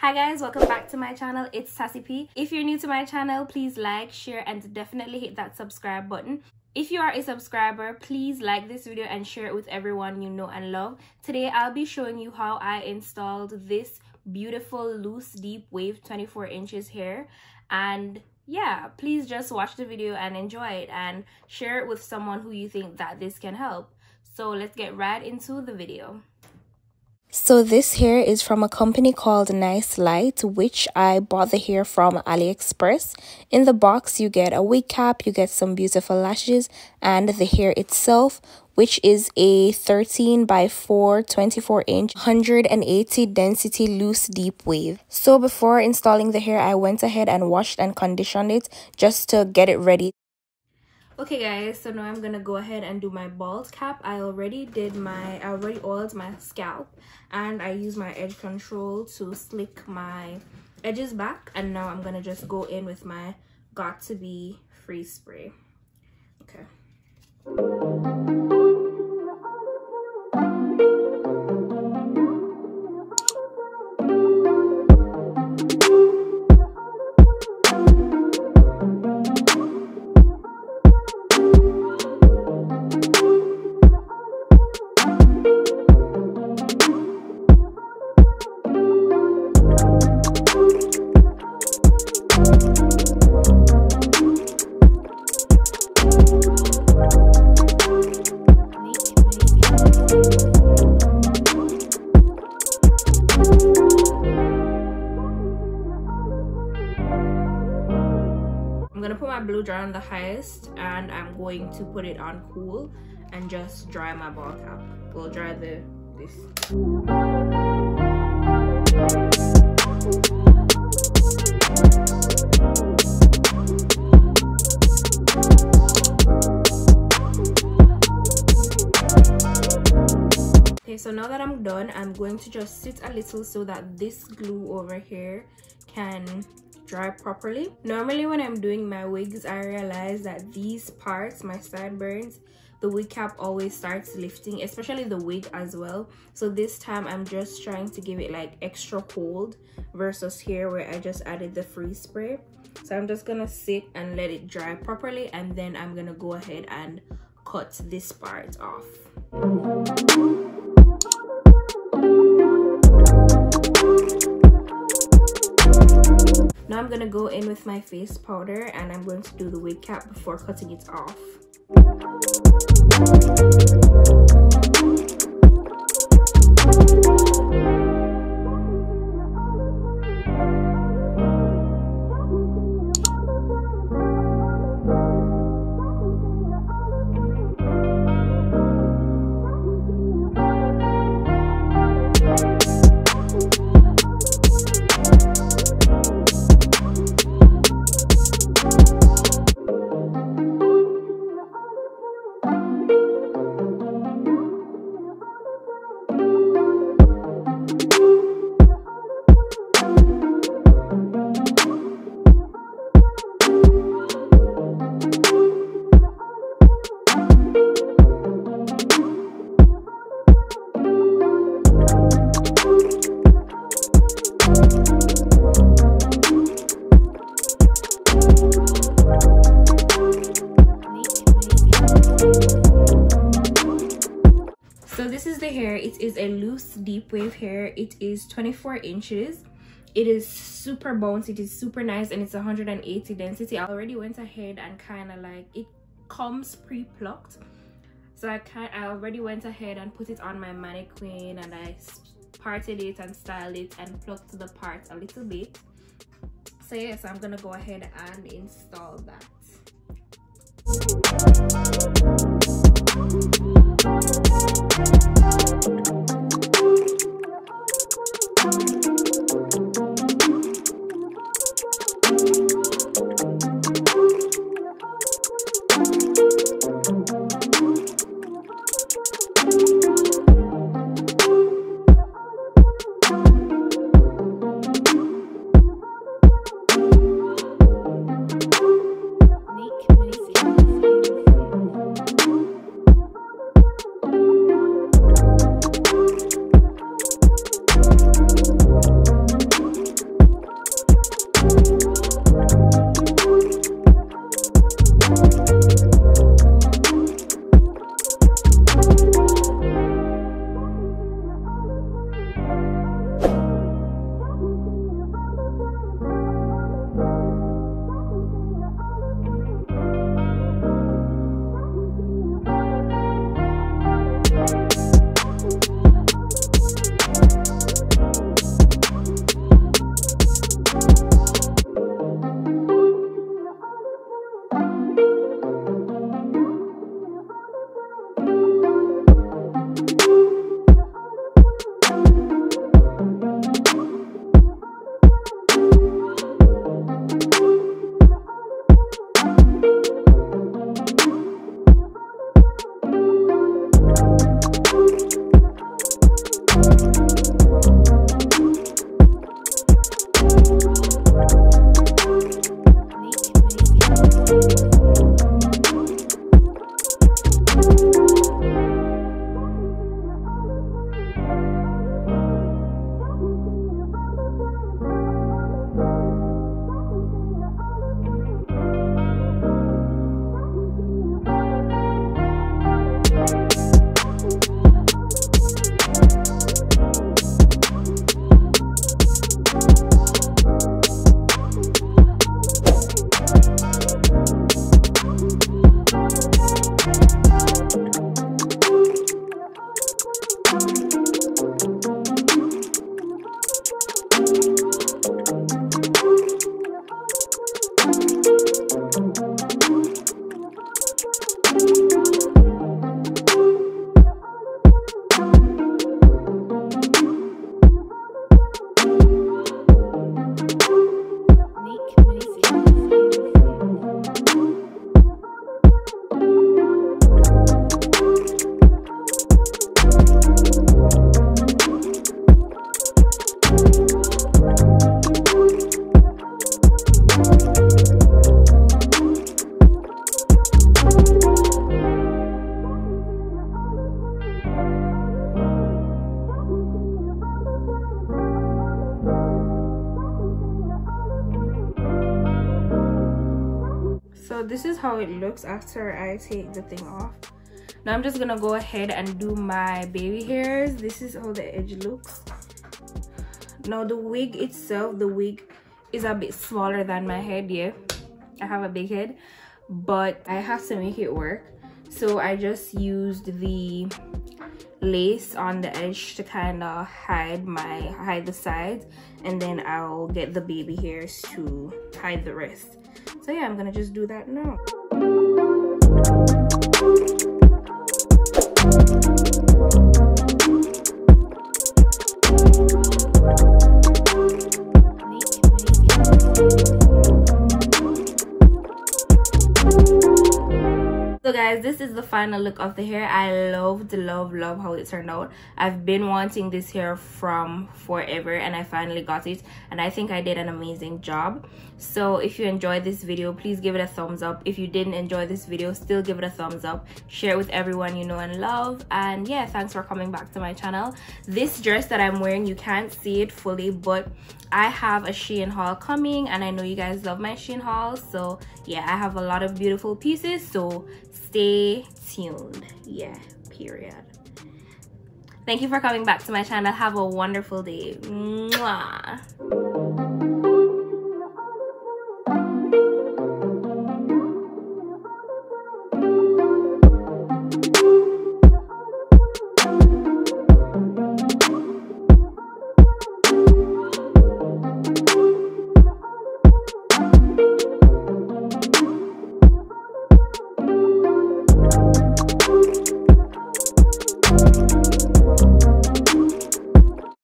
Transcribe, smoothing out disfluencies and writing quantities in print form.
Hi guys, welcome back to my channel. It's Sassy P. If you're new to my channel, please like, share, and definitely hit that subscribe button. If you are a subscriber, please like this video and share it with everyone you know and love. Today I'll be showing you how I installed this beautiful loose deep wave 24 inches hair. And yeah, please just watch the video and enjoy it and share it with someone who you think that this can help. So let's get right into the video. So this hair is from a company called Nicelight, which I bought the hair from AliExpress. In the box, you get a wig cap, you get some beautiful lashes, and the hair itself, which is a 13 by 4 24 inch 180 density loose deep wave. So before installing the hair, I went ahead and washed and conditioned it just to get it ready. Okay guys, so now I'm gonna go ahead and do my bald cap. I already oiled my scalp and I used my edge control to slick my edges back, and now I'm gonna just go in with my Got To Be freeze spray. Okay. I'm gonna put my blow dry on the highest and I'm going to put it on cool and just dry my ball cap. We'll dry this. Okay, so now that I'm done, I'm going to just sit a little so that this glue over here can dry properly. Normally when I'm doing my wigs, I realize that these parts, my sideburns, the wig cap always starts lifting, especially the wig as well. So this time I'm just trying to give it like extra hold versus here where I just added the freeze spray. So I'm just gonna sit and let it dry properly, and then I'm gonna go ahead and cut this part off. Now I'm gonna go in with my face powder and I'm going to do the wig cap before cutting it off. So this is the hair. It is a loose deep wave hair. It is 24 inches. It is super bouncy, it is super nice, and it's 180 density. I already went ahead and kind of like, it comes pre-plucked, so I already went ahead and put it on my mannequin, and I parted it and styled it and plucked the part a little bit. So yes, I'm gonna go ahead and install that. So this is how it looks after I take the thing off. Now I'm just gonna go ahead and do my baby hairs. This is how the edge looks. Now the wig itself, the wig is a bit smaller than my head. Yeah, I have a big head, but I have to make it work. So I just used the lace on the edge to kind of hide the sides, and then I'll get the baby hairs to hide the rest. So yeah, I'm gonna just do that now. So guys, this is the final look of the hair. I love how it turned out. I've been wanting this hair from forever, and I finally got it, and I think I did an amazing job. So if you enjoyed this video, please give it a thumbs up. If you didn't enjoy this video, still give it a thumbs up. Share it with everyone you know and love. And yeah, thanks for coming back to my channel. This dress that I'm wearing, you can't see it fully, but I have a Shein haul coming, and I know you guys love my Shein hauls. So yeah, I have a lot of beautiful pieces, so stay tuned. Yeah, period. Thank you for coming back to my channel. Have a wonderful day. Mwah.